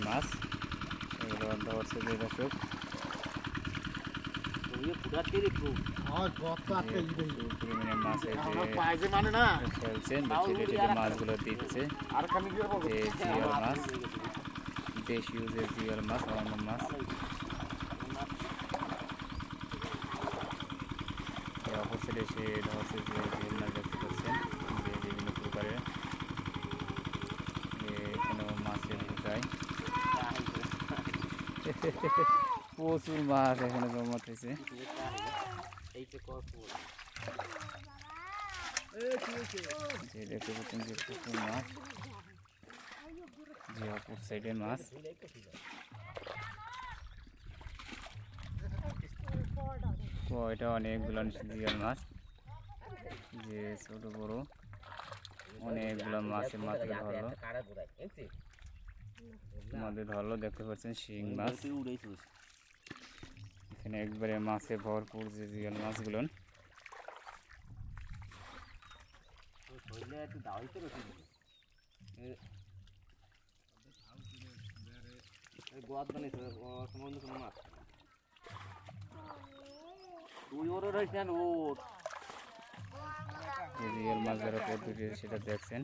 মাছ এগুলো ধরছে যে দর্শক প্রচুর পরিমাণে মাছের যে ফেলছেন ছেড়ে ছেড়ে মাছগুলো দিচ্ছে যে জিওল মাছ দেশীয় যে জিওল মাছ অন্য মাছ অপর সাইডে সে ধরছে যে জিওল মাছ দেখতে পাচ্ছেন যে বিভিন্ন প্রকারের এখানেও মাছের বোঝায় প্রচুর মাছ এখানে জমাত হয়েছে যে দেখতে পাচ্ছেন যে প্রচুর মাছ যে অপর সাইডে মাছ তো এটা অনেকগুলো জিওল মাছ যে ছোট বড় অনেকগুলো মাছের মাথায় ধরলো দেখতে পাচ্ছেন শিং মাছ এখানে একবারে মাছে ভরপুর যে জিওল মাছগুলো জিওল মাছ ধরার পদ্ধতি সেটা দেখছেন